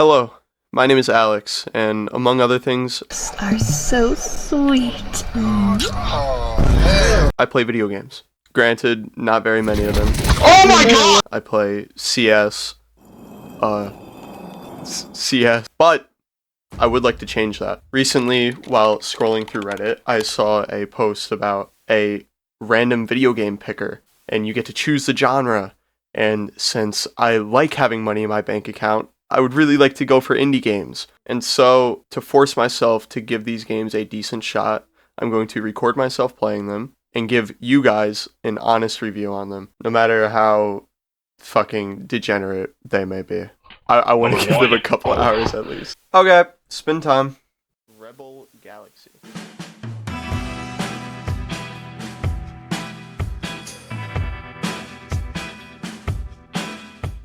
Hello, my name is Alex, and among other things, Are so sweet. I play video games. Granted, not very many of them. Oh my god! I play CS, but I would like to change that. Recently, while scrolling through Reddit, I saw a post about a random video game picker, and you get to choose the genre. And since I like having money in my bank account, I would really like to go for indie games. And so, to force myself to give these games a decent shot, I'm going to record myself playing them and give you guys an honest review on them, no matter how fucking degenerate they may be. I want to give them a couple hours at least. Okay, spin time. Rebel Galaxy.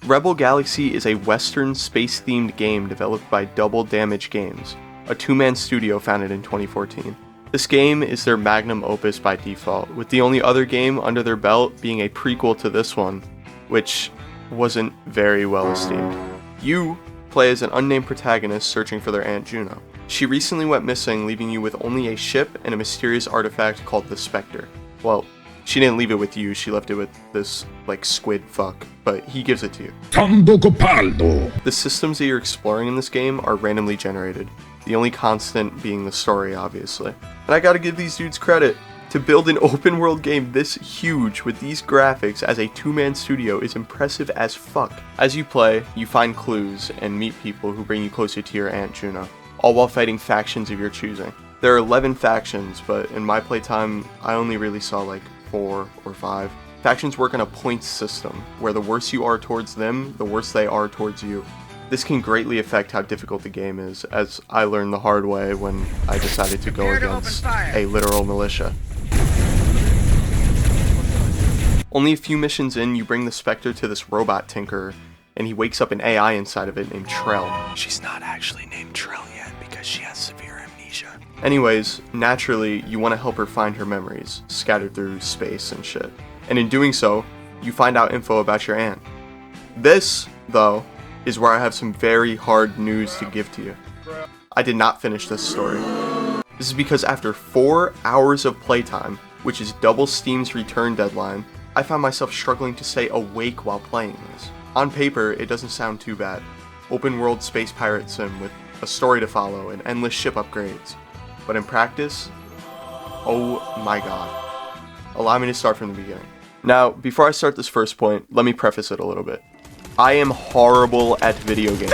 Rebel Galaxy is a Western space-themed game developed by Double Damage Games, a two-man studio founded in 2014. This game is their magnum opus by default, with the only other game under their belt being a prequel to this one, which wasn't very well esteemed. You play as an unnamed protagonist searching for their Aunt Juno. She recently went missing, leaving you with only a ship and a mysterious artifact called the Spectre. Well, she didn't leave it with you, she left it with this, squid fuck, but he gives it to you. The systems that you're exploring in this game are randomly generated, the only constant being the story, obviously. And I gotta give these dudes credit. To build an open world game this huge with these graphics as a two-man studio is impressive as fuck. As you play, you find clues and meet people who bring you closer to your Aunt Juno, all while fighting factions of your choosing. There are 11 factions, but in my playtime, I only really saw 4 or 5. Factions work on a points system, where the worse you are towards them, the worse they are towards you. This can greatly affect how difficult the game is, as I learned the hard way when I decided to go against a literal militia. Only a few missions in, you bring the Spectre to this robot tinkerer, and he wakes up an AI inside of it named Trell. She's not actually named Trell yet, because she has severe amnesia. Anyways, naturally, you want to help her find her memories, scattered through space and shit. And in doing so, you find out info about your aunt. This, though, is where I have some very hard news to give to you. I did not finish this story. This is because after 4 hours of playtime, which is double Steam's return deadline, I found myself struggling to stay awake while playing this. On paper, it doesn't sound too bad. Open world space pirate sim with a story to follow and endless ship upgrades. But in practice, oh my god. Allow me to start from the beginning. Now, before I start this first point, let me preface it a little bit. I am horrible at video games.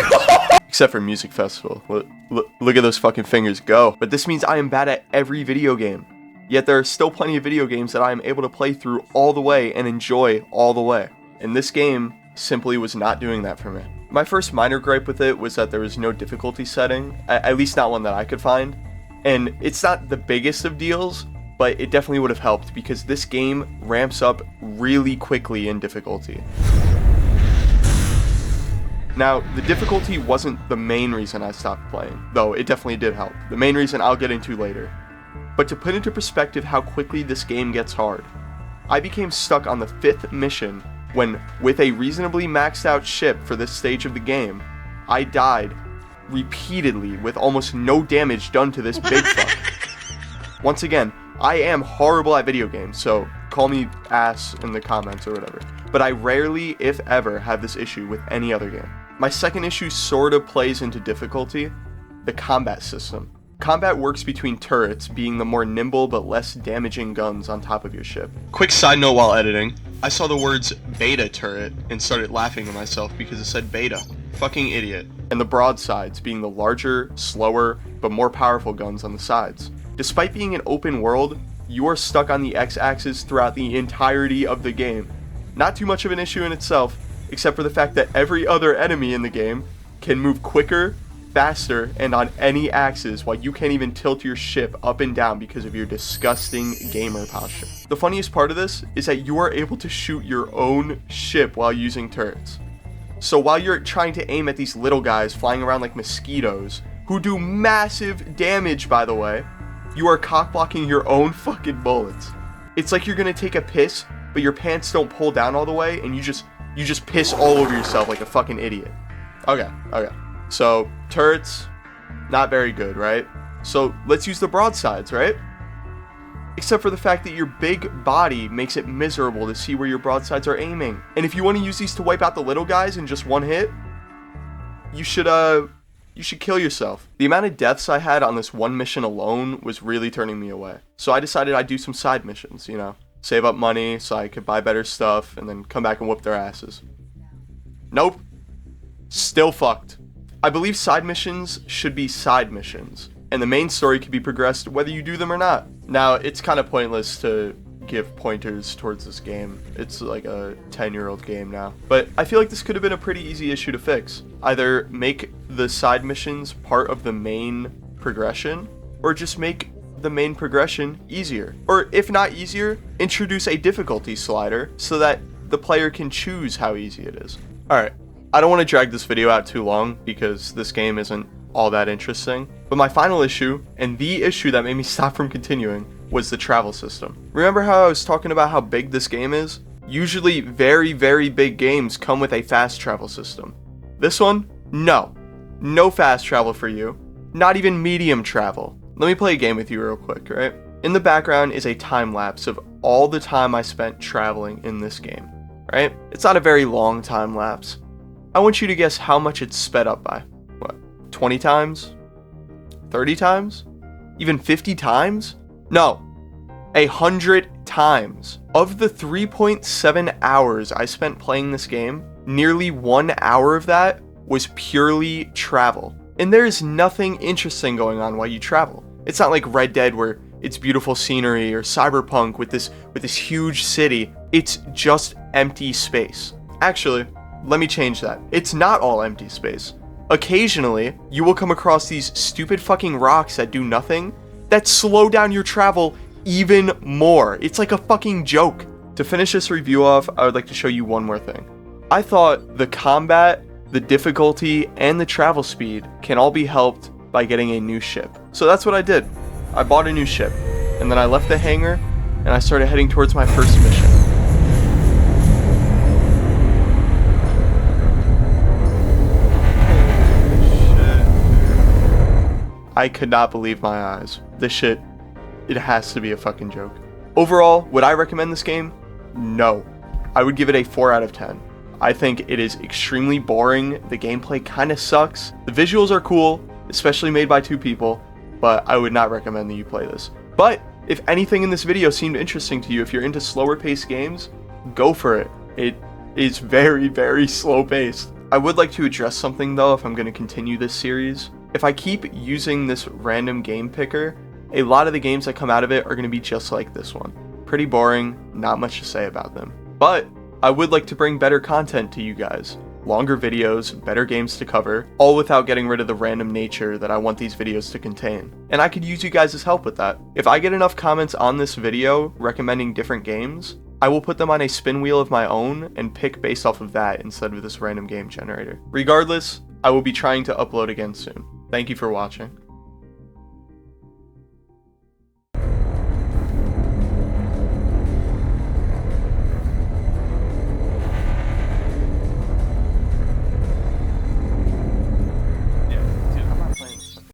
Except for Music Festival. Look at those fucking fingers go. But this means I am bad at every video game. Yet there are still plenty of video games that I am able to play through all the way and enjoy all the way. And this game simply was not doing that for me. My first minor gripe with it was that there was no difficulty setting, at least not one that I could find. And it's not the biggest of deals, but it definitely would have helped because this game ramps up really quickly in difficulty. Now, the difficulty wasn't the main reason I stopped playing, though it definitely did help. The main reason I'll get into later. But to put into perspective how quickly this game gets hard, I became stuck on the 5th mission when, with a reasonably maxed out ship for this stage of the game, I died repeatedly with almost no damage done to this big fuck. Once again, I am horrible at video games, so call me ass in the comments or whatever. But I rarely, if ever, have this issue with any other game. My second issue sort of plays into difficulty, the combat system. Combat works between turrets, being the more nimble but less damaging guns on top of your ship. Quick side note while editing, I saw the words beta turret and started laughing to myself because it said beta. Fucking idiot. And the broadsides being the larger, slower, but more powerful guns on the sides. Despite being an open world, you are stuck on the X-axis throughout the entirety of the game. Not too much of an issue in itself, except for the fact that every other enemy in the game can move quicker, faster, and on any axis while you can't even tilt your ship up and down because of your disgusting gamer posture. The funniest part of this is that you are able to shoot your own ship while using turrets. So while you're trying to aim at these little guys flying around like mosquitoes, who do massive damage by the way, you are cock-blocking your own fucking bullets. It's like you're gonna take a piss, but your pants don't pull down all the way and you just piss all over yourself like a fucking idiot. Okay. So turrets, not very good, right? So let's use the broadsides, right? Except for the fact that your big body makes it miserable to see where your broadsides are aiming. And if you want to use these to wipe out the little guys in just one hit, you should kill yourself. The amount of deaths I had on this one mission alone was really turning me away. So I decided I'd do some side missions, you know, save up money so I could buy better stuff and then come back and whoop their asses. Nope. Still fucked. I believe side missions should be side missions, and the main story can be progressed whether you do them or not. Now, it's kind of pointless to give pointers towards this game. It's like a 10-year-old game now. But I feel like this could have been a pretty easy issue to fix. Either make the side missions part of the main progression, or just make the main progression easier. Or if not easier, introduce a difficulty slider so that the player can choose how easy it is. Alright, I don't want to drag this video out too long because this game isn't all that interesting, but my final issue, and the issue that made me stop from continuing, was the travel system. Remember how I was talking about how big this game is? Usually very, very big games come with a fast travel system. This one? No. No fast travel for you. Not even medium travel. Let me play a game with you real quick, right? In the background is a time lapse of all the time I spent traveling in this game, right? It's not a very long time lapse. I want you to guess how much it's sped up by. What, 20 times? 30 times? Even 50 times? No, 100 times. Of the 3.7 hours I spent playing this game, nearly 1 hour of that was purely travel. And there is nothing interesting going on while you travel. It's not like Red Dead where it's beautiful scenery, or Cyberpunk with this huge city. It's just empty space. Actually, let me change that. It's not all empty space. Occasionally, you will come across these stupid fucking rocks that do nothing, that slow down your travel even more. It's like a fucking joke. To finish this review off, I would like to show you one more thing. I thought the combat, the difficulty, and the travel speed can all be helped by getting a new ship. So that's what I did. I bought a new ship, and then I left the hangar, and I started heading towards my first mission. I could not believe my eyes. This shit, it has to be a fucking joke. Overall, would I recommend this game? No. I would give it a 4 out of 10. I think it is extremely boring. The gameplay kind of sucks. The visuals are cool, especially made by 2 people, but I would not recommend that you play this. But if anything in this video seemed interesting to you, if you're into slower paced games, go for it. It is very, very slow paced. I would like to address something though if I'm going to continue this series. If I keep using this random game picker, a lot of the games that come out of it are going to be just like this one. Pretty boring, not much to say about them. But I would like to bring better content to you guys. Longer videos, better games to cover, all without getting rid of the random nature that I want these videos to contain. And I could use you guys' help with that. If I get enough comments on this video recommending different games, I will put them on a spin wheel of my own and pick based off of that instead of this random game generator. Regardless, I will be trying to upload again soon. Thank you for watching.